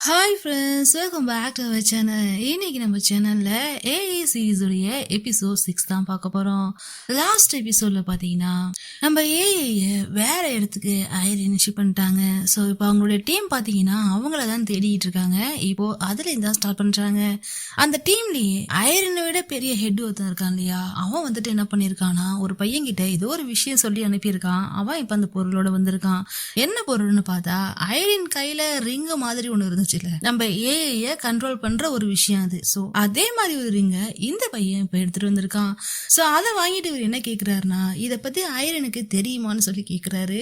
Hi friends, welcome back to our channel. இன்னைக்கு நம்ம சேனல்ல ஏஐ சீரிஸ் உடைய எபிசோட் 6 தான் பார்க்க போறோம். லாஸ்ட் எபிசோட்ல பாத்தீங்கன்னா நம்ம ஏஐ வேற இடத்துக்கு ஐரின் ஷிப் பண்ணிட்டாங்க. ஸோ இப்போ அவங்களுடைய டீம் பாத்தீங்கன்னா அவங்கள தான் தேடிட்டு இருக்காங்க. இப்போ அதுல இருந்தா ஸ்டார்ட் பண்றாங்க. அந்த டீம்லயே ஐரனை விட பெரிய ஹெட் ஒருத்தன் இருக்கான் இல்லையா, அவன் வந்துட்டு என்ன பண்ணிருக்கானா, ஒரு பையன் கிட்ட ஏதோ ஒரு விஷயம் சொல்லி அனுப்பியிருக்கான். அவன் இப்ப அந்த பொருளோட வந்திருக்கான். என்ன பொருள்னு பார்த்தா ஐரின் கையில ரிங் மாதிரி ஒண்ணு இருந்துச்சு, நம்ம ஏஐ கண்ட்ரோல் பண்ற ஒரு விஷயம் அது. சோ அதே மாதிரி ஒரு ரிங்க இந்த பையன் இப்ப எடுத்துட்டு வந்திருக்கான். சோ அதை வாங்கிட்டு இவர் என்ன கேக்குறாருன்னா, இத பத்தி ஐரனுக்கு தெரியுமான்னு சொல்லி கேக்குறாரு.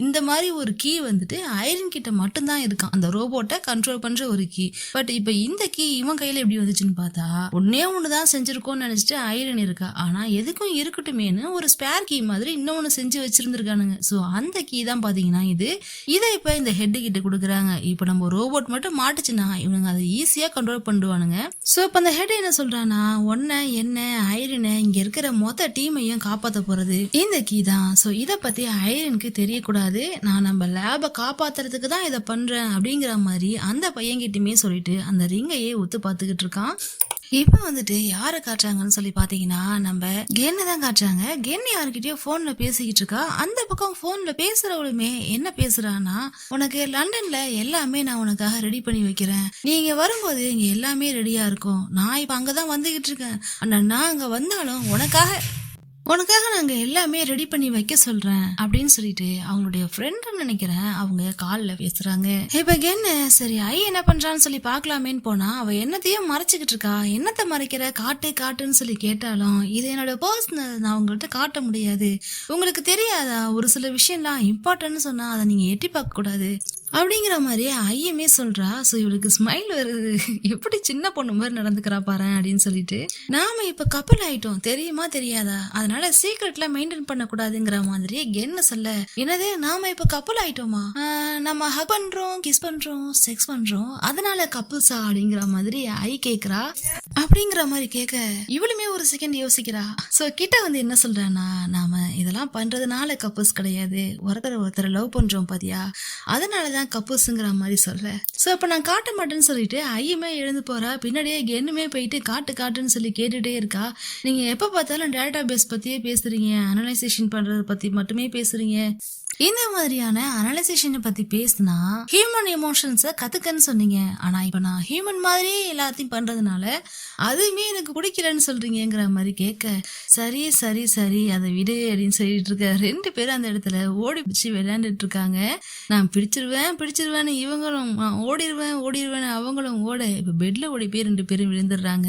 இந்த மாதிரி ஒரு கீ வந்துட்டு ஐரன் கிட்ட மட்டும்தான் இருக்கான், அந்த ரோபோட்டை கண்ட்ரோல் பண்ற ஒரு கீ. பட் இப்ப இந்த கீ இவன் கையில எப்படி வந்துச்சுன்னு பார்த்தா ஒண்ணுதான் செஞ்சிருக்கோம்னு நினைச்சிட்டு ஐரன் இருக்கா. ஆனா எதுக்கும் இருக்கட்டுமேனு ஒரு ஸ்பேர் கீ மாதிரி இன்னொன்னு செஞ்சு வச்சிருந்திருக்கானுங்க. சோ அந்த கீ தான் பாத்தீங்கன்னா இதை இப்ப இந்த ஹெட் கிட்ட கொடுக்குறாங்க. இப்ப நம்ம ரோபோட் மட்டும் மாட்டுச்சுன்னா இவனுங்க அதை ஈஸியா கண்ட்ரோல் பண்ணுவானுங்க. சோ இப்ப அந்த ஹெட் என்ன சொல்றானா, என்ன ஐரன் இங்க இருக்கிற மொத்த டீமையும் காப்பாத்த போறது இந்த கீ தான். சோ இத பத்தி ஐரனுக்கு தெரியக்கூடாது, நான் நம்ம லேப காப்பாத்துறதுக்கு தான் இதை பண்றேன் அப்படிங்கிற மாதிரி அந்த பையன்கிட்டயுமே சொல்லிட்டு அந்த ரிங்கையே ஒத்து பாத்துக்கிட்டு இருக்கான். இப்ப வந்துட்டு யார காட்டுறாங்கன்னு சொல்லி பாத்தீங்கன்னா நம்ம கென்னை தான் காட்டுறாங்க. கென் யாருக்கிட்டயோ போன்ல பேசிக்கிட்டு இருக்கா. அந்த பக்கம் போன்ல பேசுறவளுமே என்ன பேசுறான்னா, உனக்கு லண்டன்ல எல்லாமே நான் உனக்காக ரெடி பண்ணி வைக்கிறேன், நீங்க வரும்போது இங்க எல்லாமே ரெடியா இருக்கும், நான் இப்ப அங்கதான் வந்துகிட்டு இருக்கேன், ஆனா நான் அங்க வந்தாலும் உனக்காக நாங்க எல்லாமே ரெடி பண்ணி வைக்க சொல்றேன் அப்படின்னு சொல்லிட்டு அவங்களுடைய ஃப்ரெண்ட் நினைக்கிறேன் அவங்க கால்ல பேசுறாங்க. இப்ப என்ன சரி என்ன பண்றான்னு சொல்லி பாக்கலாமேன்னு போனா அவ என்னத்தையும் மறைச்சுக்கிட்டு இருக்கா. என்னத்தை மறைக்கிற, காட்டுன்னு சொல்லி கேட்டாலும் இது என்னோட பர்சனல், நான் உங்கள்கிட்ட காட்ட முடியாது, உங்களுக்கு தெரியாதா, ஒரு சில விஷயம்லாம் இம்பார்ட்டன்ட்னு சொன்னா அதை நீங்க எட்டி பார்க்க கூடாது அப்படிங்கிற மாதிரி ஐயமே சொல்றா. சோ இவளுக்கு ஸ்மைல் வருது, எப்படி சின்ன பொண்ணு மாதிரி நடந்துக்கிறா பாரு அப்படின்னு சொல்லிட்டு, நாம இப்ப கப்பல் ஆயிட்டோம் தெரியுமா தெரியாதா, அதனால சீக்ரெட்லாம் மெயின்டைன் பண்ண கூடாதுங்கிற மாதிரி என்ன சொல்ல. என்னது, நாம இப்ப கப்பல் ஆயிட்டோமா, நம்ம ஹக் பண்றோம், கிஸ் பண்றோம், செக்ஸ் பண்றோம், அதனால கப்பல்ஸா அப்படிங்கிற மாதிரி ஐ கேக்குறா. அப்படிங்கிற மாதிரி கேட்க இவளுமே ஒரு செகண்ட் யோசிக்கிறா. சோ கிட்ட வந்து என்ன சொல்றானா, நாம இதெல்லாம் பண்றதுனால கப்பல்ஸ் கிடையாது, ஒருத்தர் லவ் பண்றோம் பாத்தியா, அதனாலதான் கப்பல்ஸ்ங்கிற மாதிரி சொல்ல. சோ அப்ப நான் காட்ட மாட்டேன்னு சொல்லிட்டு ஐயுமே எழுந்து போறா. பின்னாடியே கென்னுமே போயிட்டு காட்டுன்னு சொல்லி கேட்டுட்டே இருக்கா. நீங்க எப்ப பார்த்தாலும் டேட்டா பேஸ் பத்தியே பேசுறீங்க, அனலைசேஷன் பண்றத பத்தி மட்டுமே பேசுறீங்க, இந்த மாதிரியான அனலைசேஷனை பத்தி பேசினா ஹியூமன் எமோஷன்ஸை கத்துக்கன்னு சொன்னீங்க, ஆனா இப்ப நான் ஹியூமன் மாதிரியே எல்லாத்தையும் பண்றதுனால அதுவுமே எனக்கு பிடிக்கலன்னு சொல்றீங்கிற மாதிரி கேட்க, சரி அதை விடு அப்படின்னு சொல்லிட்டு இருக்க. ரெண்டு பேரும் அந்த இடத்துல ஓடி பிடிச்சி விளையாண்டுட்டு இருக்காங்க. நான் பிடிச்சிருவேன்னு இவங்களும், ஓடிடுவேன் அவங்களும் ஓட, இப்ப பெட்ல ஓடி போய் ரெண்டு பேரும் விழுந்துடுறாங்க.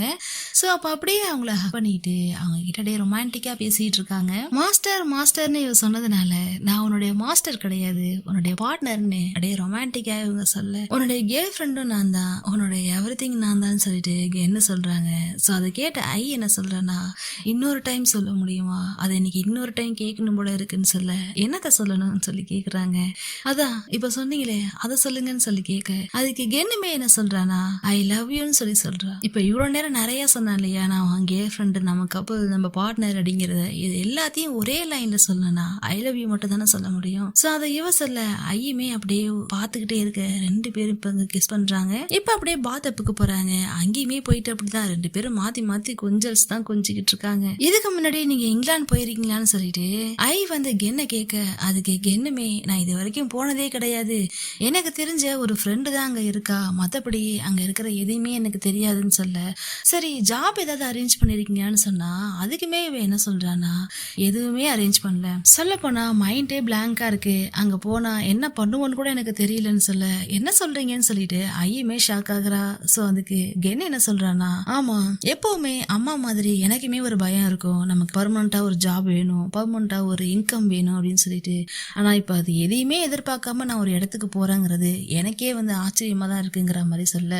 சோ அப்ப அப்படியே அவங்கள ஹக் பண்ணிட்டு அவங்க கிட்டே ரொமான்டிக்கா பேசிட்டு இருக்காங்க. மாஸ்டர்னு இவ சொன்னதுனால, நான் உன்னுடைய மாஸ்டர் கிடையாது, உன்னுடைய பார்ட்னர்னு அப்படியே ரொமான்டிக்கா இவங்க சொல்ல, உன்னுடைய கேர்ள் ஃப்ரெண்டும் நான் தான், உன்னுடைய எவ்ரிதிங் நான் தான் சொல்லிட்டு என்ன சொல்றாங்க. சோ அதை கேட்ட ஐ என்ன சொல்றேன்னா, இன்னொரு டைம் சொல்ல முடியுமா, அதை இன்னைக்கு இன்னொரு டைம் கேட்கணும் போல இருக்குன்னு சொல்ல, என்னத்த சொல்லணும்னு சொல்லி கேக்குறாங்க. அதான் இப்ப சொன்னீங்களே அதை சொல்லுங்கன்னு சொல்லி கேட்க, அதுக்கு கென்னுமே என்ன சொல்றானா, ஐ லவ் யூன்னு சொல்லி சொல்றா. இப்ப இவ்வளவு நேரம் நிறைய சொன்னான் இல்லையா, நான் உன் கேர்ள் ஃப்ரெண்டு, நம்ம கப்பல், நம்ம பார்ட்னர் அப்படிங்கறத, இது எல்லாத்தையும் ஒரே லைன்ல சொல்லனா ஐ லவ் யூ மட்டும் தானே சொல்ல முடியும். சோ அதை இவ சொல்ல ஐயுமே அப்படியே பாத்துக்கிட்டே இருக்க. ரெண்டு பேரும் இப்ப கிஸ் பண்றாங்க. இப்ப அப்படியே பாத்அப்புக்கு போறாங்க. அங்கேயுமே போயிட்டு அப்படிதான் ரெண்டு பேரும் மாத்தி கொஞ்சல்ஸ் தான் கொஞ்சிக்கிட்டு இருக்காங்க. இதுக்கு முன்னாடி நீங்க இங்கிலாந்து போயிருக்கீங்களான்னு சொல்லிட்டு ஐ வந்து கென்ன கேட்க, அதுக்கு கென்னுமே நான் இது வரைக்கும் போனதே கிடையாது, எனக்கு தெரிஞ்ச ஒரு ஃப்ரெண்டு தான் அங்க இருக்கா, மத்தபடி அங்க இருக்கிற எதையுமே எனக்கு தெரியாதுன்னு சொல்ல, சரி ஜாப் ஏதாவது அரேஞ்ச் பண்ணிருக்கீங்கன்னு சொன்னா அதுக்குமே இவ என்ன சொல்றானா, எதுவுமே அரேஞ்ச் பண்ணல, சொல்ல போனா மைண்டே பிளாங்கா இருக்கு, அங்க போனா என்ன பண்ணுவோன்னு கூட எனக்கு தெரியலன்னு சொல்ல, என்ன சொல்றீங்கன்னு சொல்லிட்டு ஐயுமே ஷாக் ஆகுறா. சோ அதுக்கு கென் என்ன சொல்றானா, ஆமா எப்பவுமே அம்மா மாதிரி எனக்குமே ஒரு பயம் இருக்கும், நமக்கு பர்மனண்டா ஒரு ஜாப் வேணும், பர்மனண்டா ஒரு இன்கம் வேணும் அப்படின்னு சொல்லிட்டு, ஆனா இப்ப அது எதையுமே எதிர்பார்க்காம நான் ஒரு இடத்துக்கு போறேங்கிறது எனக்கே வந்து ஆச்சரியமா தான் இருக்குங்கிற மாதிரி சொல்ல,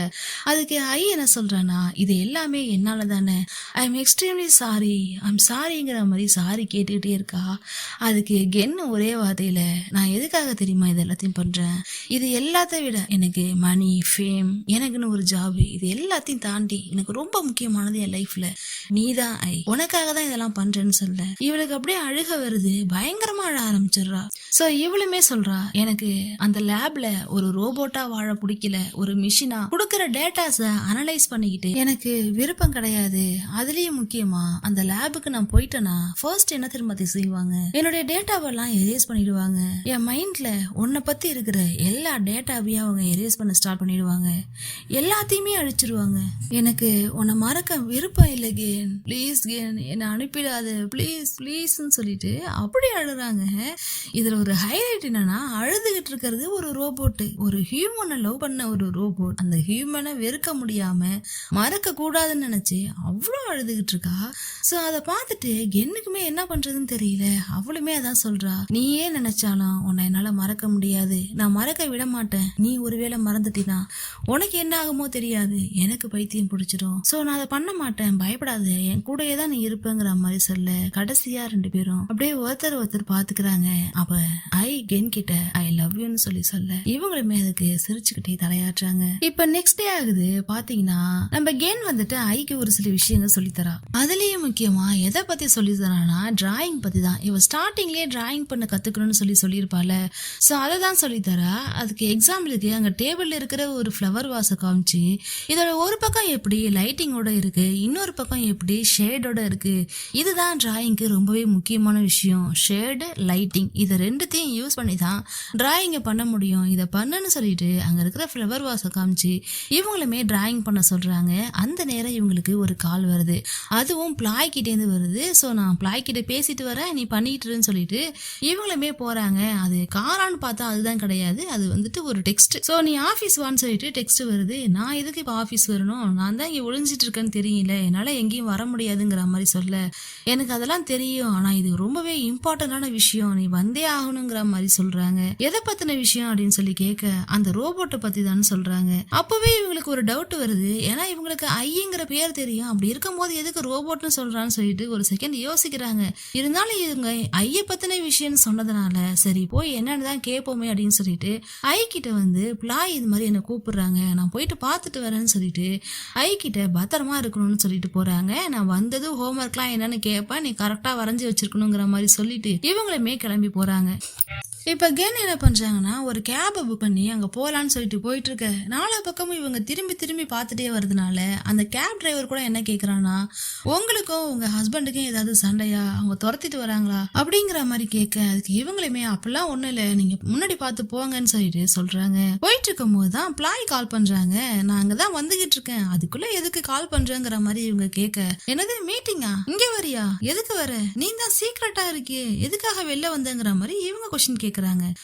அதுக்கு ஐ என்ன சொல்றானா, இது எல்லாமே என்னால தானே, ஐ எம் எக்ஸ்ட்ரீம்லி சாரிங்கிற மாதிரி சாரி கேட்டுக்கிட்டே இருக்கா. அதுக்கு கென்னு ஒரே வார்த்தை வாழ்க்கையில நான் எதுக்காக தெரியுமா இது எல்லாத்தையும் பண்றேன்? இது எல்லாத்தையும் விட எனக்கு மணி, ஃபேம், எனக்குன்னு ஒரு ஜாப், இது எல்லாத்தையும் தாண்டி எனக்கு ரொம்ப முக்கியமானது என் லைஃப்ல நீதான். உனக்காக தான் இதெல்லாம் பண்றேன்னு சொல்ல இவளுக்கு அப்படியே அழுக வருது. பயங்கரமா அழ ஆரம்பிச்சிடுறா. சோ இவளுமே சொல்றா, எனக்கு அந்த லேப்ல ஒரு ரோபோட்டா வாழ பிடிக்கல, ஒரு மிஷினா கொடுக்கற டேட்டாஸ அனலைஸ் பண்ணிக்கிட்டு எனக்கு விருப்பம் கிடையாது. அதுலயும் முக்கியமா அந்த லேபுக்கு நான் போயிட்டேன்னா ஃபர்ஸ்ட் என்ன திரும்ப செய்வாங்க, என்னுடைய டேட்டாவெல்லாம் எரேஸ் பண்ணிடுவாங்க. என் மைண்ட்ல உன்னை பத்தி இருக்கிற எல்லா டேட்டாவையும் அவங்க எரேஸ் பண்ண ஸ்டார்ட் பண்ணிடுவாங்க. எல்லாத்தையுமே அழிச்சிருவாங்க. எனக்கு உன்னை மறக்க விருப்பம் இல்லை கேன், ப்ளீஸ் கேன் என்னை அனுப்பிடாது, ப்ளீஸ் ப்ளீஸ்ன்னு சொல்லிட்டு அப்படி அழுறாங்க. இதுல ஒரு ஹைலைட் என்னன்னா, அழுதுகிட்டு இருக்கிறது ஒரு ரோபோட், ஒரு ஹியூமனை லவ் பண்ண ஒரு ரோபோட். அந்த ஹியூமனை வெறுக்க முடியாம மறக்க கூடாதுன்னு நினைச்சு அவ்வளோ அழுதுகிட்டு இருக்கா. சோ அதை பார்த்துட்டு என்னைக்குமே என்ன பண்றதுன்னு தெரியல. அவளுமே அதான் சொல்றா, நீயே நினைச்சாலும் உன்னை என்னால மறக்க முடியாது, நான் மறக்க விட மாட்டேன். நீ ஒருவேளை மறந்துட்டினா உனக்கு என்ன ஆகுமோ தெரியாது, எனக்கு பைத்தியம் பிடிச்சிடும். சோ நான் அதை பண்ண மாட்டேன், பயப்படாத, என் கூடயே தான் நீ இருப்பேங்கிற மாதிரி சொல்ல கடைசியா 2 பேரும் அப்படியே ஒருத்தர் பாத்துக்கிறாங்க. அப்ப கென் கிட்ட ஐ லவ் யூன்னு சொல்ல இவங்களுமே அதுக்கு சிரிச்சுக்கிட்டே தலையாட்டுறாங்க. இப்ப நெக்ஸ்ட் டே ஆகுது. பாத்தீங்கன்னா நம்ம கென் வந்துட்டு ஐக்கு ஒரு சில விஷயங்கள் சொல்லித்தரா. அதுலயும் முக்கியமா எதை பத்தி சொல்லி தரானா, டிராயிங் பத்தி தான். இவ ஸ்டார்டிங்லயே டிராயிங் பண்ண கத்துக்கணும்னு சொல்லியிருப்பால. சோ அதை தான் சொல்லித்தரா. அதுக்கு எக்ஸாம்பிளுக்கு அங்க டேபிள்ல இருக்கிற ஒரு ஃப்ளவர் வாச காமிச்சு இதோட ஒரு பக்கம் எப்படி லைட்டிங்கோட இருக்கு, இன்னொரு பக்கம் எப்படி ஷேடோட இருக்கு. இதுதான் டிராயிங்க்கு ரொம்பவே முக்கியமான விஷயம். ஷேடு, லைட்டிங், இது ரெண்டுத்தையும் யூஸ் பண்ணி தான் டிராயிங்க பண்ண முடியும். இதை பண்ணுன்னு சொல்லிட்டு அங்க இருக்கிற ஃப்ளவர் வாச காமிச்சு இவங்களுமே டிராயிங் பண்ண சொல்றாங்க. அந்த நேரம் இவங்களுக்கு ஒரு கால் வருது. அதுவும் பிளாய் கிட்டேருந்து வருது. ஸோ நான் பிளாய் கிட்ட பேசிட்டு வரேன், நீ பண்ணிட்டுருன்னு சொல்லிட்டு இவங்களுமே போறாங்க. அது காரான்னு பார்த்தா அதுதான் கிடையாது, அது வந்துட்டு ஒரு டெக்ஸ்ட். ஸோ நீ ஆஃபீஸ் வான்னு சொல்லிட்டு டெக்ஸ்ட் வருது. நான் எதுக்கு இப்போ ஆஃபீஸ் வரணும், நான் தான் இங்கே ஒளிஞ்சிட்டு இருக்கேன்னு தெரியல, என்னால் எங்கேயும் வர முடியாதுங்கிற மாதிரி சொல்ல எனக்கு அதெல்லாம் தெரியும், ஆனால் இது ரொம்பவே இம்பார்ட்டன்டான விஷயம், நீ வந்தே ஆகணுங்கிற மாதிரி சொல்றாங்க. எதை பத்தின விஷயம் அப்படின்னு சொல்லி கேட்க அந்த ரோபோட்டை பத்தி தான் சொல்றாங்க. அப்பவே இவங்களுக்கு ஒரு டவுட் வருது. ஏன்னா இவங்களுக்கு ஐங்கிற பேர் தெரியும், அப்படி இருக்கும்போது எதுக்கு ரோபோட்னு சொல்றான்னு சொல்லிட்டு ஒரு செகண்ட் யோசிக்கிறாங்க. இருந்தாலும் இவங்க ஐய பத்தின விஷயம் சொன்னதுனால சரி போய் என்னன்னு தான் கேட்போமே அப்படின்னு சொல்லிட்டு ஐ கிட்ட வந்து பிளாய் இது மாதிரி என்ன கூப்பிடுறாங்க, நான் போயிட்டு பார்த்துட்டு வரேன்னு சொல்லிட்டு ஐ கிட்ட பத்திரமா இருக்கணும்னு சொல்லிட்டு போறாங்க. நான் வந்தது ஹோம்ஒர்க்லாம் என்னன்னு கேட்பேன், நீ கரெக்டா வரைஞ்சி வச்சிருக்கணுங்கிற மாதிரி சொல்லிட்டு இவங்களுமே கிளம்பி போறாங்க. இப்ப கென் என்ன பண்றாங்கன்னா, ஒரு கேப் புக் பண்ணி அங்க போலான்னு சொல்லிட்டு போயிட்டு இருக்க 4 பக்கமும் இவங்க திரும்பி பார்த்துட்டே வருதுனால அந்த கேப் டிரைவர் கூட என்ன கேக்குறான்னா, உங்களுக்கும் உங்க ஹஸ்பண்டுக்கும் ஏதாவது சண்டையா, அவங்க துரத்திட்டு வராங்களா அப்படிங்கிற மாதிரி கேட்க அதுக்கு இவங்களுமே அப்பெல்லாம் ஒண்ணும் இல்ல, நீங்க முன்னாடி பார்த்து போங்கன்னு சொல்லிட்டு சொல்றாங்க. போயிட்டு இருக்கும் போதுதான் பிளாய் கால் பண்றாங்க. நான் அங்கதான் வந்துகிட்டு இருக்கேன், அதுக்குள்ள எதுக்கு கால் பண்றேங்கிற மாதிரி இவங்க கேட்க, என்னது மீட்டிங்கா, இங்க வரியா, எதுக்கு வர, நீ தான் சீக்கிரட்டா இருக்கியே, எதுக்காக வெளில வந்தங்கிற மாதிரி இவங்க கொஸ்டின் கேட்கறாங்க.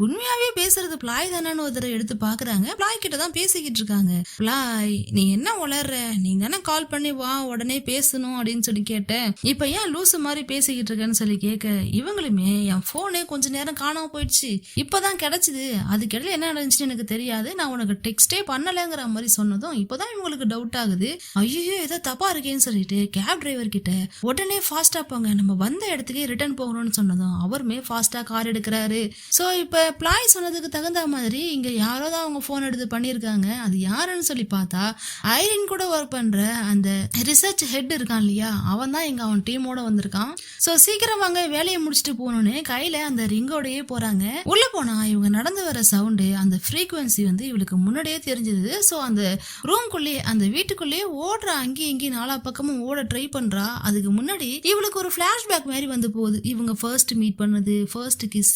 உண்மையாவே பேசுறது பிளாய் தானு ஒருத்தரை எடுத்து பாக்குறாங்க. பிளாய் கிட்ட தான் பேசிக்கிட்டு இருக்காங்க. பிளாய், நீ என்ன உளர்ற, நீ தானே கால் பண்ணி வா உடனே பேசணும் அப்படின்னு சொல்லி கேட்டேன், இப்ப ஏன் லூசு மாதிரி பேசிக்கிட்டு இருக்கேன்னு சொல்லி கேட்க இவங்களுமே என் போனே கொஞ்ச நேரம் காணாம போயிடுச்சு, இப்பதான் கிடைச்சது, அதுக்கிடையில என்ன நடந்துச்சுன்னு எனக்கு தெரியாது, நான் உனக்கு டெக்ஸ்டே பண்ணலங்கிற மாதிரி சொன்னதும் இப்பதான் இவங்களுக்கு டவுட் ஆகுது. ஐயோ ஏதோ தப்பா இருக்கேன்னு சொல்லிட்டு கேப் டிரைவர் கிட்ட உடனே ஃபாஸ்டா போங்க, நம்ம வந்த இடத்துக்கே ரிட்டர்ன் போகணும்னு சொன்னதும் அவருமே ஃபாஸ்டா கார் எடுக்கிறாரு. சோ இப்ப பிளாய் சொன்னதுக்கு தகுந்த மாதிரி இங்க யாரோ தான் அவங்க போன் எடுத்து பண்ணிருக்காங்க. அது யாருன்னு சொல்லி பார்த்தா ஐரின் கூட ஒர்க் பண்ற அந்த ரிசர்ச் ஹெட் இருக்கான் இல்லையா, அவன் தான் இங்க அவன் டீமோட வந்திருக்கான். சோ சீக்கிரம் வாங்க வேலையை முடிச்சுட்டு போகணும்னு கையில அந்த ரிங்கோடயே போறாங்க. உள்ள போனா இவங்க நடந்து வர சவுண்டு, அந்த ஃப்ரீக்வன்சி வந்து இவளுக்கு முன்னாடியே தெரிஞ்சது. சோ அந்த ரூம்குள்ளேயே அந்த வீட்டுக்குள்ளேயே ஓடுறா, அங்கேயும் இங்கேயும் 4 பக்கமும் ஓட ட்ரை பண்றா. அதுக்கு முன்னாடி இவளுக்கு ஒரு பிளாஷ்பேக் மாதிரி வந்து போகுது. இவங்க ஃபர்ஸ்ட் மீட் பண்ணது, ஃபர்ஸ்ட் கிஸ்,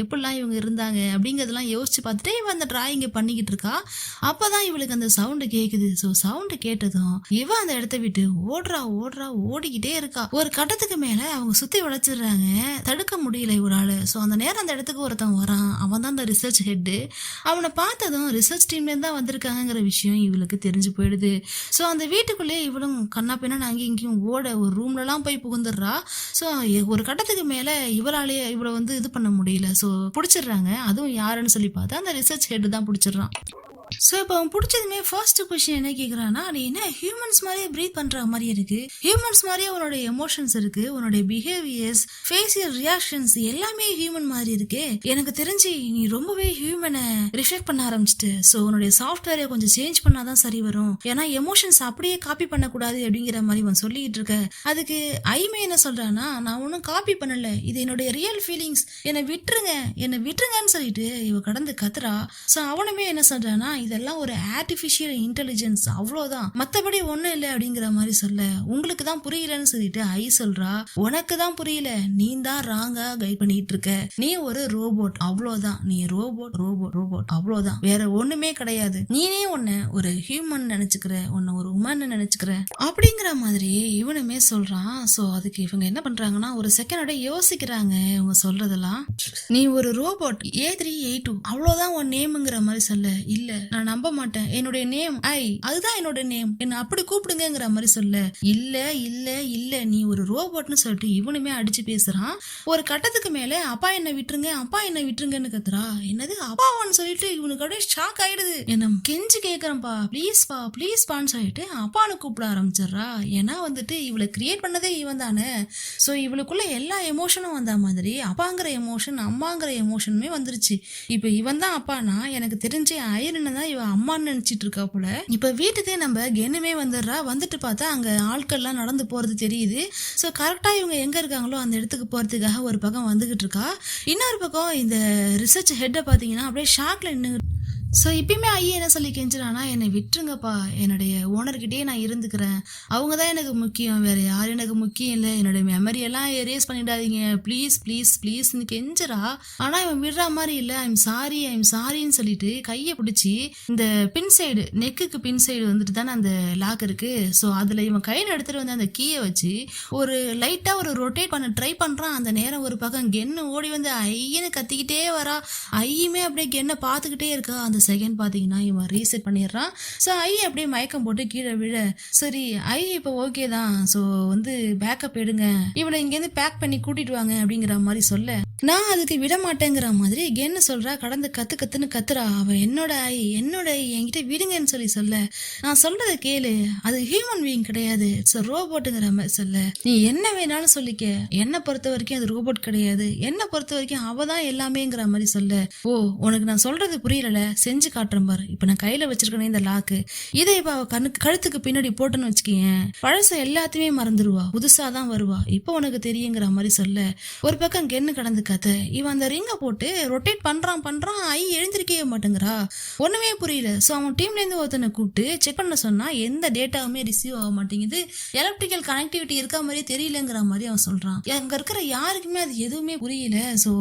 எப்படிலாம் இவங்க இருந்தாங்க அப்படிங்கறதெல்லாம் யோசிச்சு பார்த்துட்டு இவ அந்த டிராயிங்க பண்ணிக்கிட்டு இருக்கா. அப்பதான் இவளுக்கு அந்த சவுண்டு கேக்குது. சோ சவுண்டு கேட்டதும் இவ அந்த இடத்த விட்டு ஓடுறா ஓடிக்கிட்டே இருக்கா. ஒரு கட்டத்துக்கு மேல அவங்க சுத்தி வளைச்சிடுறாங்க, தடுக்க முடியல இவரால. சோ அந்த நேரம் அந்த இடத்துக்கு ஒருத்தன் வரான், அவன் தான் அந்த ரிசர்ச் ஹெட். அவனை பார்த்ததும் ரிசர்ச் டீம்ல இருந்து தான் வந்திருக்காங்கிற விஷயம் இவளுக்கு தெரிஞ்சு போயிடுது. சோ அந்த வீட்டுக்குள்ளே இவளும் கண்ணா பின்னா அங்கேயும் இங்கேயும் ஓட ஒரு ரூம்ல எல்லாம் போய் புகுந்துடுறா. சோ ஒரு கட்டத்துக்கு மேல இவராலே இவளை வந்து இது பண்ண முடியல. சோ பிடிச்சிடுறாங்க. அதுவும் யாருன்னு சொல்லி பார்த்தா அந்த ரிசர்ச் ஹெட் தான் பிடிச்சிடுறான். சோ இப்போ அவன் பிடிச்சதுமே ஃபர்ஸ்ட் கொஸ்டின் என்ன கேக்குறான்னா, நீ என்ன ஹியூமன்ஸ் மாதிரியே ப்ரீத் பண்ற மாதிரி இருக்கு, ஹியூமன்ஸ் மாதிரியே உன்னோட எமோஷன்ஸ் இருக்கு, உன்னோட பிஹேவியர்ஸ், ஃபேஷியல் ரியாக்ஷன்ஸ் எல்லாமே ஹியூமன் மாதிரி இருக்கு. எனக்கு தெரிஞ்சு நீ ரொம்பவே ஹியூமனை ரிஃப்ளெக்ட் பண்ண ஆரம்பிச்சிட்டு. சோ உன்னுடைய சாஃப்ட்வேரை கொஞ்சம் சேஞ்ச் பண்ணாதான் சரி வரும். ஏன்னா எமோஷன்ஸ் அப்படியே காப்பி பண்ணக்கூடாது அப்படிங்கிற மாதிரி அவன் சொல்லிட்டு இருக்க. அதுக்கு ஐமே என்ன சொல்றானா, நான் ஒன்னும் காப்பி பண்ணல, இது என்னுடைய ரியல் ஃபீலிங்ஸ், என்னை விட்டுருங்கன்னு சொல்லிட்டு இவ கடந்து கத்துறா. சோ அவனுமே என்ன சொல்றானா, இதெல்லாம் ஒரு ஆர்டிபிஷியல் இன்டெலிஜென்ஸ் அவ்வளவுதான், மத்தபடி ஒண்ணும் இல்லை அப்படிங்கிற மாதிரி சொல்ல, உங்களுக்கு தான் புரியலன்னு சொல்லிட்டு ஐ சொல்றா, உனக்கு தான் புரியல, நீ தான் ராங்கா கைட் பண்ணிட்டு இருக்க, நீ ஒரு ரோபோட் அவ்வளவுதான், நீ ரோபோட் அவ்வளவுதான், வேற ஒண்ணுமே கிடையாது, நீனே உன்னை ஒரு ஹியூமன் நினைச்சுக்கிற, உன்னை ஒரு உமன் நினைச்சுக்கிற அப்படிங்கிற மாதிரி இவனுமே சொல்றான். சோ அதுக்கு இவங்க என்ன பண்றாங்கன்னா, ஒரு செகண்டோட யோசிக்கிறாங்க இவங்க சொல்றதெல்லாம். நீ ஒரு ரோபோட் A382 அவ்வளவுதான் உன் நேம்ங்கிற மாதிரி சொல்ல, இல்ல நான் நம்ப மாட்டேன், என்னுடைய நேம் ஐ, அதுதான் என்னோட நேம், என்ன அப்படி கூப்பிடுங்கிற மாதிரி சொல்ல, இல்ல இல்ல இல்ல நீ ஒரு ரோபோட்னு சொல்லிட்டு இவனுமே அடிச்சு பேசுறான். ஒரு கட்டத்துக்கு மேல அப்பா என்ன விட்டுருங்கன்னு கத்துறா. என்னது அப்பாவான்னு சொல்லிட்டு இவனுக்கு அப்படியே ஷாக் ஆயிடுது. என்ன கெஞ்சு கேக்குறேன்ப்பா, ப்ளீஸ்பான்னு சொல்லிட்டு அப்பான்னு கூப்பிட ஆரம்பிச்சிடுறா. ஏன்னா வந்துட்டு இவளை கிரியேட் பண்ணதே இவன் தானே. சோ இவளுக்குள்ள எல்லா எமோஷனும் வந்த மாதிரி அப்பாங்கிற எமோஷன் அம்மாங்கிற எமோஷனுமே வந்துருச்சு. இப்ப இவன் தான் அப்பானா எனக்கு தெரிஞ்சு ஐரன் தான் இவன் அம்மான்னு நினைச்சிட்டு இருக்கா போல. இப்ப வீட்டுக்கே நம்ம கென்னுமே வந்துடுறா. வந்துட்டு பார்த்தா அங்க ஆட்கள்லாம் நடந்து போறது தெரியுது. சோ கரெக்டா இவங்க எங்க இருக்காங்களோ அந்த இடத்துக்கு போறதுக்காக ஒரு பக்கம் வந்துகிட்டு இருக்கா. இன்னொரு பக்கம் இந்த ரிசர்ச் ஹெட்டை பாத்தீங்கன்னா அப்படியே ஷாக்ல நின்று. ஸோ இப்பயுமே ஐயா என்ன சொல்லி கெஞ்சுறானா, என்னை விட்டுருங்கப்பா, என்னுடைய ஓனர்கிட்டயே நான் இருந்துக்கிறேன், அவங்க தான் எனக்கு முக்கியம், வேற யாரும் எனக்கு முக்கியம் இல்லை, என்னுடைய மெமரி எல்லாம் எரேஸ் பண்ணிடாதீங்க ப்ளீஸ்ன்னு கெஞ்சுறா. ஆனா இவன் விடுற மாதிரி இல்லை. ஐம் சாரின்னு சொல்லிட்டு கையை பிடிச்சி இந்த பின் சைடு நெக்குக்கு பின் சைடு வந்துட்டு தானே அந்த லாக் இருக்கு. ஸோ அதுல இவன் கையில் எடுத்துட்டு வந்து அந்த கீயை வச்சு ஒரு லைட்டா ஒரு ரொட்டேட் பண்ண ட்ரை பண்றான். அந்த நேரம் ஒரு பக்கம் கென்னு ஓடி வந்து ஐயன்னு கத்திக்கிட்டே வரா. ஐயுமே அப்படியே கென்னை பார்த்துக்கிட்டே இருக்கா. அந்த செகண்ட் பாத்தீங்கன்னா இவன் ரீசெட் பண்ணிடுறான். ஸோ ஐ அப்படியே மயக்கம் போட்டு கீழே விழ, சரி ஐ இப்போ ஓகே தான், ஸோ வந்து பேக்கப் எடுங்க, இவளை இங்கேருந்து பேக் பண்ணி கூட்டிட்டு வாங்க அப்படிங்கிற மாதிரி சொல்ல, நான் அதுக்கு விட மாட்டேங்கிற மாதிரி கென்னு சொல்றா. கடந்து கத்துன்னு கத்துறா. அவன் என்னோட ஐ என்கிட்ட விடுங்கன்னு சொல்ல, நான் சொல்றத கேளு, அது ஹியூமன் பீயிங் கிடையாது, இட்ஸ் ரோபோட்டுங்கிற மாதிரி சொல்ல, நீ என்ன வேணாலும் சொல்லிக்க, என்னை பொறுத்த வரைக்கும் அது ரோபோட் கிடையாது, என்னை பொறுத்த வரைக்கும் அவதான் எல்லாமேங்கிற மாதிரி சொல்ல, ஓ உனக்கு நான் சொல்றது புரியல, செஞ்சு காட்டுறேன் பாரு, இப்ப நான் கையில வச்சிருக்கேன் இந்த லாக்கு, இதை இப்ப அவ கழுத்துக்கு பின்னாடி போட்டுன்னு வச்சுக்கேன், பழச எல்லாத்தையுமே மறந்துடுவா, புதுசாதான் வருவா, இப்ப உனக்கு தெரியுங்கிற மாதிரி சொல்ல, ஒரு பக்கம் கென்னு கடந்து கத்த, இவன் அந்த ரிங்க போட்டு ரொட்டேட் பண்றான் ஐ எழுந்திருக்கவே மாட்டேங்கிறா, ஒண்ணுமே புரியல. சோ அவன் டீம்ல இருந்து ஒருத்தனை கூப்பிட்டு செக் பண்ண சொன்னா எந்த டேட்டாவுமே ரிசீவ் ஆக மாட்டேங்குது, எலக்ட்ரிக்கல் கனெக்டிவிட்டி இருக்க மாதிரி தெரியலங்கிற மாதிரி அவன் சொல்றான். அங்க இருக்கிற யாருக்குமே அது எதுவுமே புரியல. சோ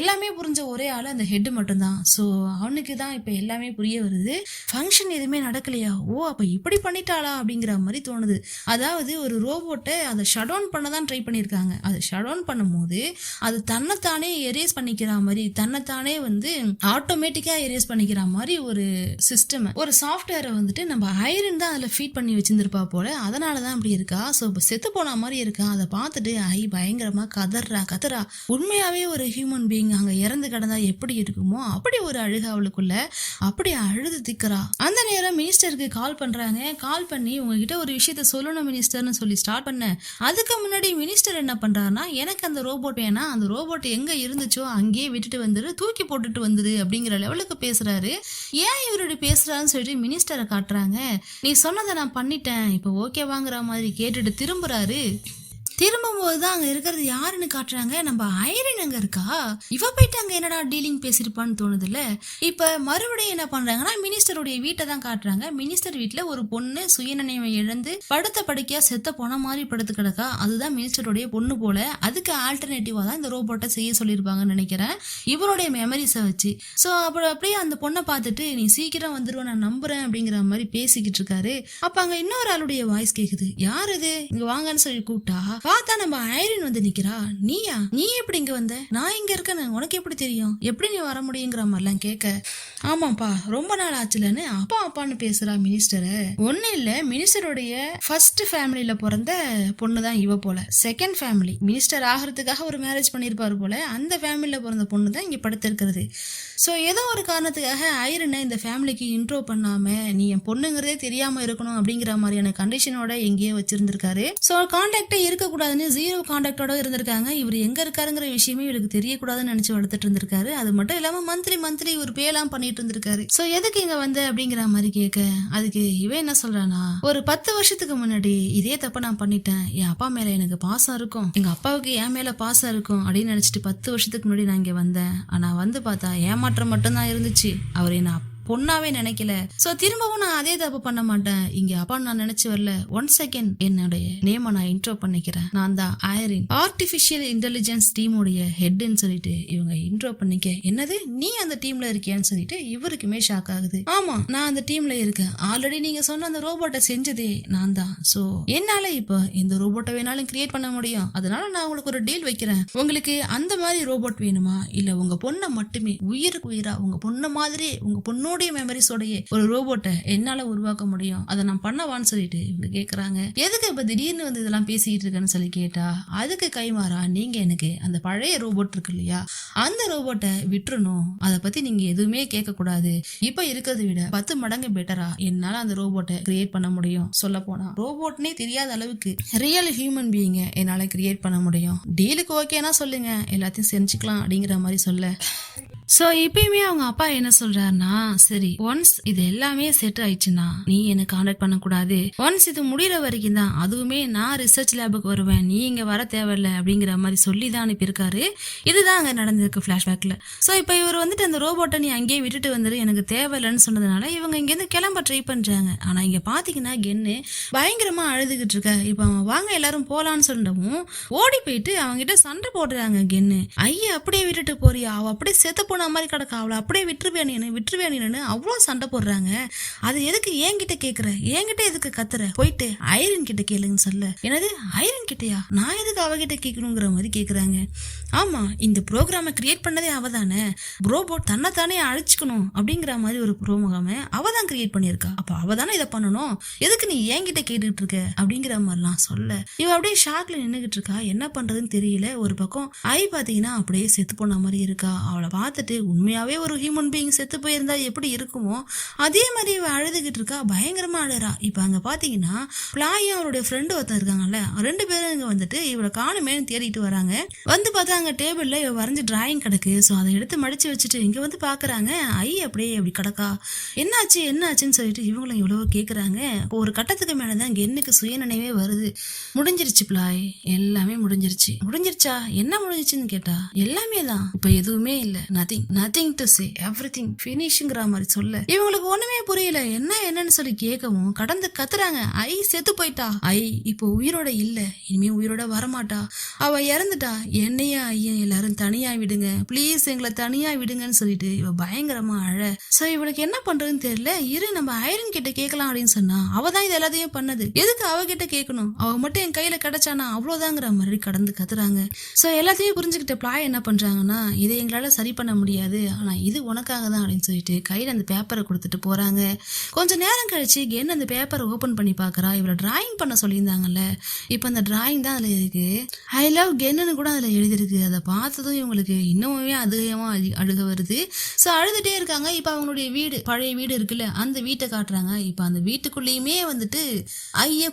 எல்லாமே புரிஞ்ச ஒரே ஆளு அந்த ஹெட் மட்டும்தான். சோ அவனுக்கு தான் இப்ப எல்லாமே புரிய வருது. ஃபங்க்ஷன் எதுவுமே நடக்கலையா, ஓ அப்ப இப்படி பண்ணிட்டாளா அப்படிங்கிற மாதிரி தோணுது. அதாவது ஒரு ரோபோட்டை அதை ஷட் டவுன் பண்ணதான் ட்ரை பண்ணிருக்காங்க. அதை ஷட் டவுன் பண்ணும்போது அது தன்னைத்தானே எரேஸ் பண்ணிக்கிற மாதிரி, தன்னைத்தானே வந்து ஆட்டோமேட்டிக்கா எரேஸ் பண்ணிக்கிற மாதிரி ஒரு சிஸ்டம், ஒரு சாஃப்ட்வேரை வந்துட்டு நம்ம ஐரன் தான் அதுல ஃபீட் பண்ணி வச்சிருந்திருப்பா போல, அதனாலதான் அப்படி இருக்கா. சோ இப்ப செத்து போன மாதிரி இருக்கா. அதை பார்த்துட்டு ஐ பயங்கரமா கதறா. உண்மையாவே ஒரு ஹியூமன் பீயிங் அங்க இறந்து கிடந்தா எப்படி இருக்குமோ அப்படி ஒரு அழுக அவளுக்குள்ள, அப்படி அழுது திக்கிறா. அந்த நேரம் மினிஸ்டருக்கு கால் பண்றாங்க. கால் பண்ணி உங்ககிட்ட ஒரு விஷயத்த சொல்லணும் மினிஸ்டர்னு சொல்லி ஸ்டார்ட் பண்ண, அதுக்கு முன்னாடி மினிஸ்டர் என்ன பண்றாருன்னா, எனக்கு அந்த ரோபோட் வேணா, அந்த ரோபோட் எங்க இருந்துச்சோ அங்கேயே விட்டுட்டு வந்துரு, தூக்கி போட்டுட்டு வந்துரு அப்படிங்கிற லெவலுக்கு பேசுறாரு. ஏன் இவருடைய பேசுறாருன்னு சொல்லிட்டு மினிஸ்டரை காட்டுறாங்க. நீ சொன்னதை நான் பண்ணிட்டேன், இப்ப ஓகே வாங்குற மாதிரி கேட்டுட்டு திரும்புறாரு. திரும்பும்போதுதான் அங்க இருக்கிறது யாருன்னு காட்டுறாங்க, நம்ம ஐரன் அங்க இருக்கா. இவ போயிட்டு அங்க என்னடா டீலிங் பேசிருப்பான்னு தோணுதுல்ல. இப்ப மறுபடியும் என்ன பண்றாங்கன்னா மினிஸ்டருடைய வீட்டை தான் காட்டுறாங்க. மினிஸ்டர் வீட்டுல ஒரு பொண்ணு சுயநினைவை இழந்து படுத்த படுக்கையா செத்த போன மாதிரி படுத்து கிடக்கா. அதுதான் மினிஸ்டருடைய பொண்ணு போல. அதுக்கு ஆல்டர்னேட்டிவா தான் இந்த ரோபோட்டை செய்ய சொல்லியிருப்பாங்கன்னு நினைக்கிறேன், இவருடைய மெமரிஸை வச்சு. சோ அப்புறம் அப்படியே அந்த பொண்ணை பார்த்துட்டு நீ சீக்கிரம் வந்துருவ நான் நம்புறேன் அப்படிங்கிற மாதிரி பேசிக்கிட்டு இருக்காரு. அப்ப அங்க இன்னொரு ஆளுடைய வாய்ஸ் கேக்குது, யார் இது, இங்க வாங்கன்னு சொல்லி கூப்பிட்டா பார்த்தா நம்ம ஐரின் வந்து நிக்கிறா. நீயா? நீ எப்படி இங்க வந்த? நான் இங்க இருக்கேன்னு உனக்கு எப்படி தெரியும்? எப்படி நீ வர முடியுங்கிற மாதிரிலாம் கேட்க, ஆமாப்பா ரொம்ப நாள் ஆச்சுலன்னு அப்பான்னு பேசுறா மினிஸ்டரை. ஒண்ணு இல்ல, மினிஸ்டருடைய ஃபர்ஸ்ட் ஃபேமிலியில பிறந்த பொண்ணுதான் இவ போல. செகண்ட் ஃபேமிலி மினிஸ்டர் ஆகிறதுக்காக ஒரு மேரேஜ் பண்ணிருப்பாரு போல. அந்த ஃபேமிலியில பிறந்த பொண்ணு தான் இங்க படுத்திருக்கிறது. ஸோ ஏதோ ஒரு காரணத்துக்காக ஐரனை இந்த ஃபேமிலிக்கு இன்ட்ரோ பண்ணாம நீ என் பொண்ணுங்கிறதே தெரியாம இருக்கணும் அப்படிங்கிற மாதிரியான கண்டிஷனோட எங்கேயோ வச்சிருந்திருக்காரு. ஸோ கான்டாக்டே இருக்கக்கூடாதுன்னு 0 கான்டாக்டோட இருந்திருக்காங்க. இவர் எங்க இருக்காருங்கிற விஷயமே இவருக்கு தெரியக்கூடாதுன்னு நினைச்சு வளர்த்துட்டு இருந்திருக்காரு. அது மட்டும் இல்லாம மந்த்லி இவர் பேலாம் பண்ணிட்டு இருந்திருக்காரு. ஸோ எதுக்கு இங்க வந்த அப்படிங்கிற மாதிரி கேட்க, அதுக்கு இவன் என்ன சொல்றானா, ஒரு 10 வருஷத்துக்கு முன்னாடி இதே தப்ப நான் பண்ணிட்டேன். என் அப்பா மேல எனக்கு பாசம் இருக்கும், எங்க அப்பாவுக்கு என் மேல பாசம் இருக்கும் அப்படின்னு நினைச்சிட்டு 10 வருஷத்துக்கு முன்னாடி நான் இங்க வந்தேன். ஆனா வந்து பார்த்தா ஏமாற்றம் மட்டும்தான் இருந்துச்சு. அவர் என்ன பொண்ணாவே நினைக்கல. சோ திரும்பவும் நான் அதே தப்பு பண்ண மாட்டேன். இங்க அப்பா நான் நினைச்சு வரல. 1 செகண்ட் என்னுடைய நேம நான் இன்ட்ரோ பண்ணிக்கிறேன். நான் தான் ஐரின், ஆர்டிபிஷியல் இன்டெலிஜென்ஸ் டீமுடைய ஹெட்னு சொல்லிட்டு இவங்க இன்ட்ரோ பண்ணிக்க. என்னது நீ அந்த டீம்ல இருக்கியான்னு சொல்லிட்டு இவருக்குமே ஷாக் ஆகுது. ஆமா நான் அந்த டீம்ல இருக்கேன். ஆல்ரெடி நீங்க சொன்ன அந்த ரோபோட்டை செஞ்சதே நான் தான். சோ என்னால இப்ப இந்த ரோபோட்டை வேணாலும் கிரியேட் பண்ண முடியும். அதனால நான் உங்களுக்கு ஒரு டீல் வைக்கிறேன். உங்களுக்கு அந்த மாதிரி ரோபோட் வேணுமா, இல்ல உங்க பொண்ணை மட்டுமே உயிருக்கு உயிரா உங்க பொண்ணு மாதிரி உங்க பொண்ணோட மெமரிஸோடைய ஒரு ரோபோட்டை என்னால உருவாக்க முடியும், அதை நான் பண்ணவான்னு சொல்லிட்டு இவங்க கேக்குறாங்க. எதுக்கு இப்ப திடீர்னு வந்து இதெல்லாம் பேசிட்டு இருக்கேன்னு சொல்லி கேட்டா, அதுக்கு கைமாறா நீங்க எனக்கு அந்த பழைய ரோபோட் இருக்கு இல்லையா, அந்த ரோபோட்டை விட்டுறணும். அதை பத்தி நீங்க எதுவுமே கேட்க கூடாது. இப்ப இருக்கிறத விட 10 மடங்கு பெட்டரா என்னால அந்த ரோபோட்டை கிரியேட் பண்ண முடியும். சொல்ல போனா ரோபோட்னே தெரியாத அளவுக்கு ரியல் ஹியூமன் பீயிங்க என்னால கிரியேட் பண்ண முடியும். டீலுக்கு ஓகேனா சொல்லுங்க, எல்லாத்தையும் செஞ்சுக்கலாம் அப்படிங்கிற மாதிரி சொல்ல. சோ இப்பயுமே அவங்க அப்பா என்ன சொல்றாருன்னா, சரி ஒன்ஸ் இது எல்லாமே செட் ஆயிடுச்சுன்னா நீ என்ன கான்டாக்ட் பண்ண கூடாது. ஒன்ஸ் இது முடியற வரைக்கும் தான், அதுவுமே நான் ரிசர்ச் லேபுக்கு வருவேன், நீ இங்க வர தேவையில்ல அப்படிங்கிற மாதிரி சொல்லிதான் அனுப்பியிருக்காரு. இதுதான் அங்க நடந்திருக்கு பிளாஷ்பேக்ல. சோ இப்ப இவர் வந்துட்டு அந்த ரோபோட்டை நீ அங்கேயே விட்டுட்டு வந்துரு, எனக்கு தேவையில்லைன்னு சொன்னதுனால இவங்க இங்க இருந்து கிளம்ப ட்ரை பண்றாங்க. ஆனா இங்க பாத்தீங்கன்னா கென்னு பயங்கரமா அழுதுகிட்டு இருக்க. இப்ப அவன் வாங்க எல்லாரும் போலான்னு சொல்லவும் ஓடி போயிட்டு அவங்க கிட்ட சண்டை போடுறாங்க. கென்னு ஐயா அப்படியே விட்டுட்டு போறியா, அவ அப்படியே செத்து போன மாதிரி கிடக்கா, அவளை அப்படியே விட்டுருவேன்னு அவ்வளவு சண்டை போடுறாங்க. அது எதுக்கு என்கிட்ட கேக்குற, என்கிட்ட எதுக்கு கத்துற, போயிட்டு ஐரன் கிட்ட கேளுன்னு சொல்ல. என்னது ஐரன் கிட்டயா, நான் எதுக்கு அவகிட்ட கேட்கணுங்கிற மாதிரி கேக்குறாங்க. ஆமா இந்த ப்ரோக்ராம கிரியேட் பண்ணதே அவதானே, ரோபோட் தன்னைத்தானே அழிச்சுக்கணும் அப்படிங்கிற மாதிரி ஒரு ப்ரோக்ராம அவதான் கிரியேட் பண்ணிருக்கா. அப்ப அவதானே இதை பண்ணணும், எதுக்கு நீ என்கிட்ட கேட்டுட்டு இருக்க அப்படிங்கிற மாதிரிலாம் சொல்ல. இவ அப்படியே ஷாக்ல நின்னுகிட்டு இருக்கா. என்ன பண்றதுன்னு தெரியல. ஒரு பக்கம் பாத்தீங்கன்னா அப்படியே செத்து போன மாதிரி இருக்கா. அவளை பார்த்துட்டு உண்மையாவே ஒரு ஹியூமன் பீயிங் செத்து போயிருந்தா எப்படி இருக்குமோ அதே மாதிரி இவ அழுதுகிட்டு இருக்கா. பயங்கரமா அழுறா. இப்ப அங்க பாத்தீங்கன்னா பிளாயும் அவருடைய ஃப்ரெண்டு ஒருத்தன் இருக்காங்கல்ல, 2 பேரும் இங்க வந்துட்டு இவளை காணுமேன்னு தேடிட்டு வராங்க. வந்து பார்த்தா அங்க டேபிள்ல இவ வரைஞ்ச டிராயிங் கிடக்கு. சோ அதை எடுத்து மடிச்சு வச்சுட்டு இங்க வந்து பாக்குறாங்க. அப்படியே அப்படி கிடக்கா. என்னாச்சுன்னு சொல்லிட்டு இவங்களும் இவ்வளவு கேக்குறாங்க. ஒரு கட்டத்துக்கு மேலதான் கென்னுக்கு சுயநினைவே வருது. முடிஞ்சிருச்சு பிளாய், எல்லாமே முடிஞ்சிருச்சா, என்ன முடிஞ்சிச்சுன்னு கேட்டா எல்லாமே தான், இப்ப எதுவுமே இல்ல, நதிங் டு சே, எவ்ரிதிங் ஃபினிஷ்ங்கிற மாதிரி சொல்ல இவங்களுக்கு ஒண்ணுமே புரியல. என்னன்னு சொல்லி கேட்கவும் கடந்து கத்துறாங்க. செத்து போயிட்டா, இப்போ உயிரோட இல்ல, இனிமே உயிரோட வரமாட்டா, அவ இறந்துட்டா, என்னையா எல்லாரும் தனியா விடுங்க பிளீஸ், எங்களை தனியா விடுங்கன்னு சொல்லிட்டு இவ பயங்கரமா அழ. சோ இவளுக்கு என்ன பண்றதுன்னு தெரியல. நம்ம ஐரன் கிட்ட கேட்கலாம் அப்படின்னு சொன்னா அவதான் இது எல்லாத்தையும் பண்ணது, எதுக்கு அவகிட்ட கேட்கணும், அவ மட்டும் என் கையில கிடைச்சானா அவ்வளவுதாங்கிற மாதிரி கடந்து கத்துறாங்க. சோ எல்லாத்தையும் புரிஞ்சுக்கிட்ட பிளாய் என்ன பண்றாங்கன்னா, இதை எங்களால சரி பண்ண முடியாது, ஆனா இது உனக்காக தான் அப்படின்னு சொல்லிட்டு கையில அந்த பேப்பரை கொடுத்துட்டு போறாங்க. கொஞ்ச நேரம் கழிச்சு கென் அந்த பேப்பரை ஓபன் பண்ணி பாக்குறா. இவளை டிராயிங் பண்ண சொல்லியிருந்தாங்கல்ல, இப்ப அந்த டிராயிங் தான் அதுல இருக்கு. ஐ லவ் கென்னு கூட அதுல எழுதிருக்கு. அதை பார்த்ததும் இவங்களுக்கு இன்னுமே அதிகமா அழுக வருது. சோ அழுதுட்டே இருக்காங்க. இப்ப அவங்களுடைய வீடு, பழைய வீடு இருக்குல்ல, அந்த வீட்டை காட்டுறாங்க. இப்ப அந்த வீட்டுக்குள்ளேயுமே வந்துட்டு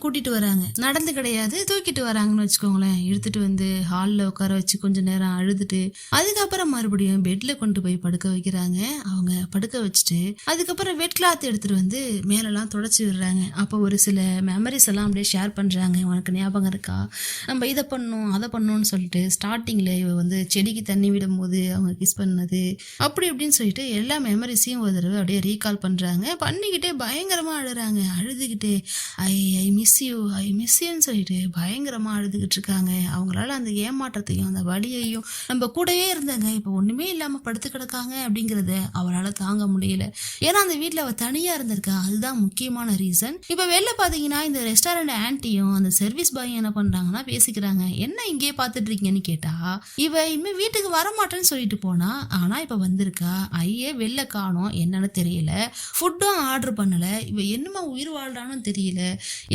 கூட்டிட்டு வராங்க. நடந்து கிடையாது, தூக்கிட்டு வராங்கன்னு வச்சுக்கோங்களேன். எடுத்துட்டு வந்து ஹால்ல உட்கார வச்சு கொஞ்ச நேரம் அழுதுட்டு அதுக்கப்புறம் மறுபடியும் பெட்ல கொண்டு போய் படுக்க வைக்கிறாங்க. அவங்க படுக்க வச்சுட்டு அதுக்கப்புறம் வெட் கிளாத் எடுத்துட்டு வந்து மேலெல்லாம் தொடச்சி விடுறாங்க. அப்போ ஒரு சில மெமரிஸ் எல்லாம் அப்படியே ஷேர் பண்றாங்க. உனக்கு ஞாபகம் இருக்கா, நம்ம இதை பண்ணோம் அதை பண்ணோம்னு சொல்லிட்டு ஸ்டார்டிங்ல இவ வந்து செடிக்கு தண்ணி விடும் போது அவங்க கிஸ் பண்ணது அப்படி இப்படின்னு சொல்லிட்டு எல்லா மெமரிஸையும் ஒரு தடவை அப்படியே ரீகால் பண்றாங்க. பண்ணிக்கிட்டே பயங்கரமா அழுறாங்க. அழுதுகிட்டே ஐ மிஸ் யூன்னு சொல்லிட்டு பயங்கரமா அழுதுகிட்டு இருக்காங்க. அவங்களால அந்த ஏமாற்றத்தையும் அந்த வலியையும் நம்ம கூடவே இருந்தாங்க, இப்ப ஒண்ணுமே இல்லாம படுத்து கிடக்காங்க அப்படிங்கறத அவளால தாங்க முடியல. ஏன்னா அந்த வீட்டுல அவ தனியா இருந்திருக்கா, அதுதான் முக்கியமான ரீசன். இப்ப வெளில பாத்தீங்கன்னா இந்த ரெஸ்டாரண்ட் ஆன்ட்டியும் அந்த சர்வீஸ் பாய் என்ன பண்றாங்கன்னா பேசிக்கிறாங்க. என்ன இங்கேயே பாத்துட்டு இருக்கீங்கன்னு கேட்டா, இவ இனிமே வீட்டுக்கு வரமாட்டேன்னு சொல்லிட்டு போனா, ஆனா இப்ப வந்திருக்கா. ஐயே வெளில காணோம், என்னன்னு தெரியல. ஃபுட்டும் ஆர்டர் பண்ணல. இவ என்னமா உயிர் வாழ்றான்னு தெரியல,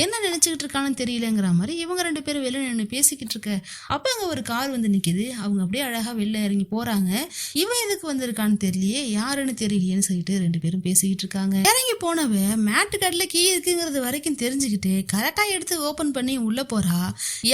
என்ன நினைச்சுக்கிட்டு இருக்கான்னு தெரியலங்கிற மாதிரி இவங்க 2 பேரும் வெளில நின்று பேசிக்கிட்டு இருக்க. அப்ப அங்க ஒரு கார் வந்து நிக்குது. அவங்க அப்படியே அழகா வெளில இறங்கி போறாங்க. இவன் எதுக்கு வந்திருக்கான்னு தெரியலையே, யாருன்னு தெரியலையேன்னு சொல்லிட்டு 2 பேரும் பேசிக்கிட்டு இருக்காங்க. இறங்கி போனவ மேட்டு கடையில கீ இருக்குங்கிறது வரைக்கும் தெரிஞ்சுக்கிட்டு கரெக்டா எடுத்து ஓபன் பண்ணி உள்ள போறா.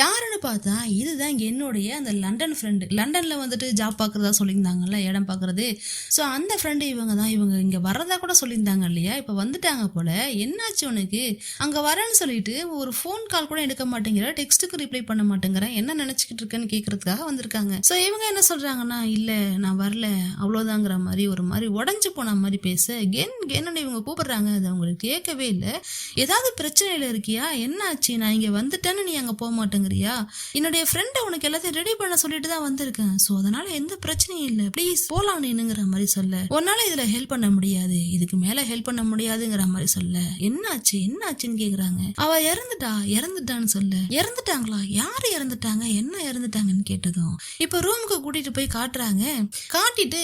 யாருன்னு பார்த்தா இதுதான் என்னுடைய அந்த லண்டன் ஃப்ரெண்டு. லண்டன்ல வந்துட்டு ஜாப் பாக்குறதா சொல்லியிருந்தாங்கல்ல, இடம் பாக்குறது. ஸோ அந்த ஃப்ரெண்டு இவங்க தான். இவங்க இங்க வர்றதா கூட சொல்லியிருந்தாங்க இல்லையா, இப்ப வந்துட்டாங்க போல. என்னாச்சு உனக்கு, அங்க வரேன்னு சொல்லிட்டு ஒரு ஃபோன் கால் கூட எடுக்க மாட்டேங்கிற, டெக்ஸ்ட்டுக்கு ரிப்ளை பண்ண மாட்டேங்கிற, என்ன நினைச்சுக்கிட்டு இருக்கேன்னு கேட்கறதுக்காக வந்திருக்காங்க. ஸோ இவங்க என்ன சொல்றாங்கன்னா, இல்ல நான் வரல அவ்வளோதாங்கிற மாதிரி ஒரு மாதிரி உடஞ்சு போன மாதிரி பேச, கென்னு இவங்க கூப்பிடுறாங்க. அது அவங்களுக்கு கேட்கவே இல்லை. ஏதாவது பிரச்சனையில இருக்கியா, என்ன ஆச்சு, நான் இங்க வந்துட்டேன்னு நீ அங்க போக மாட்டேங்கிறியா, என்னுடைய ஃப்ரெண்டை உனக்கு எல்லாத்தையும் ரெடி பண்ண சொல்லிட்டு தான் வந்திருக்கேன். ஸோ அதனால எந்த பிரச்சனையும் இல்லை, ப்ளீஸ் போலாம் நீனுங்கிற மாதிரி சொல்ல, உன்னால இதுல ஹெல்ப் பண்ண முடியாது, இதுக்கு மேல ஹெல்ப் பண்ண முடியாதுங்கிற மாதிரி சொல்ல, என்னாச்சுன்னு கேக்குறாங்க. அவ இறந்துட்டான்னு சொல்ல, இறந்துட்டாங்களா, யாரு இறந்துட்டாங்க, என்ன இறந்துட்டாங்கன்னு கேட்டதும் இப்ப ரூமுக்கு கூட்டிட்டு போய் காட்டுறாங்க. காட்டிட்டு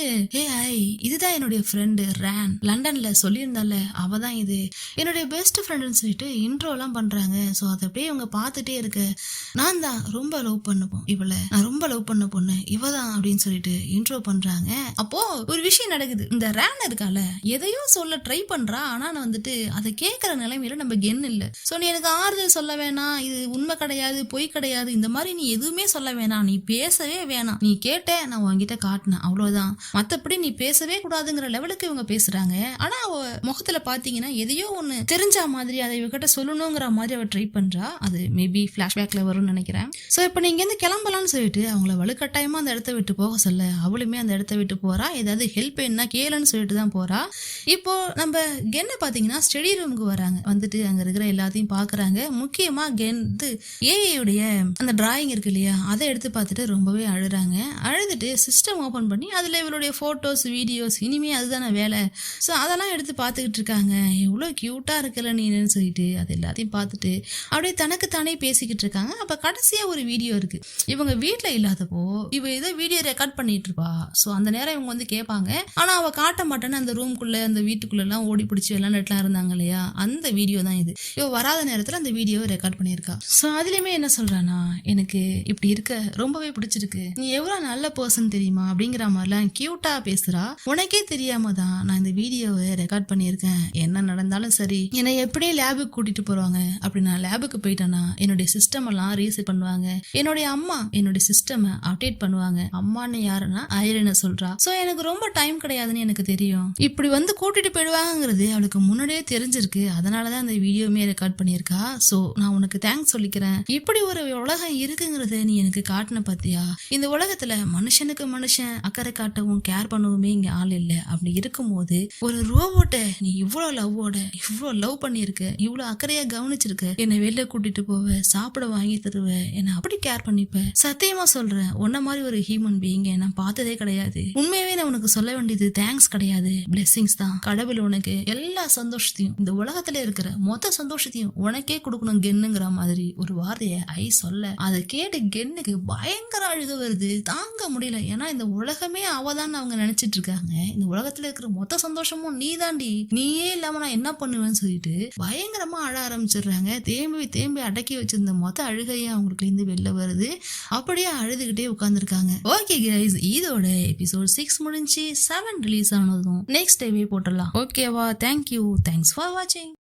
இதுதான் என்னுடைய ஃப்ரெண்டு ரேன், லண்டன்ல சொல்லியிருந்தால அவதான் இது, என்னுடைய பெஸ்ட் ஃப்ரெண்டுன்னு சொல்லிட்டு இன்ட்ரோ எல்லாம் பண்றாங்க. ஸோ அதை அப்படியே இவங்க பார்த்துட்டே இருக்க, நான் தான் ரொம்ப லவ் பண்ணப்போம் இவளை, நான் ரொம்ப லவ் பண்ண பொண்ணு இவதான் அப்படின்னு சொல்லிட்டு இன்ட்ரோ பண்றாங்க. அப்போ ஒரு விஷயம் நடக்குது. இந்த ரேன் இருக்கால, எதையோ சொல்ல ட்ரை பண்றா, ஆனா நான் வந்துட்டு அதை கேட்கற நிலைமையில நம்ம கென் இல்லை. ஸோ நீ எனக்கு ஆறுதல் சொல்ல வேணாம், இது உண்மை கிடையாது பொய் கிடையாது, இந்த மாதிரி நீ எதுவுமே சொல்ல வேணாம், நீ பேசவே வேணாம், நீ கேட்ட நான் உன்கிட்ட காட்டினேன் அவ்வளவுதான், மத்தபடி நீ பேசவே கூடாதுங்கிற லெவலுக்கு இவங்க பேசுறாங்க. ஆனா அவ முகத்துல பாத்தீங்கன்னா எதையோ ஒண்ணு தெரிஞ்ச மாதிரி அதை இவகிட்ட சொல்லணுங்கிற மாதிரி அவ ட்ரை பண்றா. அது மேபி பிளாஷ்பேக்ல வரும்னு நினைக்கிறேன். சோ இப்ப நீங்க இருந்து கிளம்பலாம்னு சொல்லிட்டு அவங்கள வலுக்கட்டாயமா அந்த இடத்த விட்டு போக சொல்ல, அவளுமே அந்த இடத்த விட்டு போறா. ஏதாவது ஹெல்ப் என்ன கேளுன்னு சொல்லிட்டு தான் போறா. இப்போ நம்ம கென்ன பாத்தீங்கன்னா ஸ்டடி ரூமுக்கு வராங்க. வந்துட்டு அங்க இருக்கிற எல்லாத்தையும் பாக்குறாங்க. முக்கியமா கென் ஏஐயுடைய அந்த டிராயிங் இருக்கு இல்லையா, அதை எடுத்து பார்த்துட்டு ரொம்பவே அழுறாங்க. அழுதுட்டு சிஸ்டம் ஓபன் பண்ணி அதுல இவளுடைய போட்டோஸ் வீடியோஸ், இனிமே அதுதானே வேலை, ஸோ அதெல்லாம் எடுத்து பார்த்துக்கிட்டு இருக்காங்க. எவ்வளோ கியூட்டா இருக்கல நீன்னு சொல்லிட்டு அது எல்லாத்தையும் பார்த்துட்டு அப்படியே தனக்கு தானே பேசிக்கிட்டு இருக்காங்க. அப்ப கடைசியா ஒரு வீடியோ இருக்கு. இவங்க வீட்டுல இல்லாதப்போ இவ ஏதோ வீடியோ ரெக்கார்ட் பண்ணிட்டு இருப்பா. ஸோ அந்த நேரம் இவங்க வந்து கேட்பாங்க. ஆனா அவ காட்ட மாட்டேன்னு அந்த ரூம்குள்ள அந்த வீட்டுக்குள்ள எல்லாம் ஓடி பிடிச்சி விளையாண்டுலாம் இருந்தாங்க இல்லையா, அந்த வீடியோ தான் இது. இவ வராத நேரத்துல அந்த வீடியோவை ரெக்கார்ட் பண்ணியிருக்கா. ஸோ அதுலயுமே என்ன சொல்றானா, எனக்கு இப்படி இருக்க ரொம்பவே பிடிச்சிருக்கு, நீ எவ்வளவு நல்ல பர்சன் தெரியுமா அப்படிங்கிற மாதிரிலாம் கியூட்டா பேசுறா. உனக்கே தெரியாம தான் நான் இந்த வீடியோவை ரெக்கார்ட் பண்ணியிருக்கேன். என்ன நடந்தாலும் சரி, என்னை எப்படியே லேபுக்கு கூட்டிட்டு போறாங்க. அப்படி நான் லேபுக்கு போயிட்டேன்னா என்னுடைய சிஸ்டம் எல்லாம் ரீசெட் பண்ணுவாங்க, என்னுடைய அம்மா என்னுடைய சிஸ்டம் அப்டேட் பண்ணுவாங்க. அம்மான்னு யாருன்னா ஐரின சொல்றா. சோ எனக்கு ரொம்ப டைம் கிடையாதுன்னு எனக்கு தெரியும், இப்படி வந்து கூட்டிட்டு போயிடுவாங்கிறது அவளுக்கு முன்னாடியே தெரிஞ்சிருக்கு. அதனாலதான் அந்த வீடியோமே ரெக்கார்ட் பண்ணியிருக்கா. சோ நான் உனக்கு தேங்க்ஸ் சொல்லிக்கிறேன். இப்படி ஒரு உலகம் இருக்குங்கிறத நீ எனக்கு காட்டின பாத்தியா, இந்த உலகத்துல மனுஷனுக்கு மனுஷன் அக்கறை காட்டவும் கேர் பண்ணவுமே இங்க ஆள் இல்லை. அப்படி இருக்கும்போது ஒரு ரோபோட்டை நீ இவ்வளவு லவ் பண்ணிருக்க, இவ்வளவு அக்கறையா கவனிச்சிருக்க, என்னை வெளில கூட்டிட்டு போவ, சாப்பிட வாங்கி தருவ, என்னை அப்படி கேர் பண்ணிப்ப. சத்தியமா சொல்றேன், உன்ன மாதிரி ஒரு ஹியூமன் பீயிங் நான் பார்த்ததே கிடையாது. உண்மையாவே நான் உனக்கு சொல்ல வேண்டியது தேங்க்ஸ் கிடையாது, பிளெஸிங்ஸ் தான். கடவுள் உனக்கு எல்லா சந்தோஷத்தையும், இந்த உலகத்துல இருக்கிற மொத்த சந்தோஷத்தையும் உனக்கே கொடுக்கணும் கென்னுங்கிற மாதிரி ஒரு வார்த்தையை சொல்ல, அதை கேட்டு கென்னுக்கு பயங்கர அழுக வருது. தாங்க முடியல. ஏன்னா இந்த உலகமே அவதான் அவங்க நினைச்சிட்டு இருக்காங்க. இந்த உலகத்துல இருக்கிற மொத்த சந்தோஷமும் நீ தாண்டி, நீயே இல்லாம நான் என்ன பண்ணுவேன்னு சொல்லிட்டு பயங்கரமா அழ ஆரம்பிச்சிடுறாங்க. தேம்பி அடக்கி வச்சிருந்த மொத்த அழுகையும் அவங்களுக்கு இருந்து வெளில வருது. அப்படியே அழுதுகிட்டே உட்கார்ந்துருக்காங்க. ஓகே கைஸ், இதோட எபிசோட் 6 முடிஞ்சு 7 ரிலீஸ் ஆனதும் நெக்ஸ்ட் டேவே போட்டுடலாம். ஓகேவா? தேங்க்யூ, தேங்க்ஸ் ஃபார் வாட்சிங்.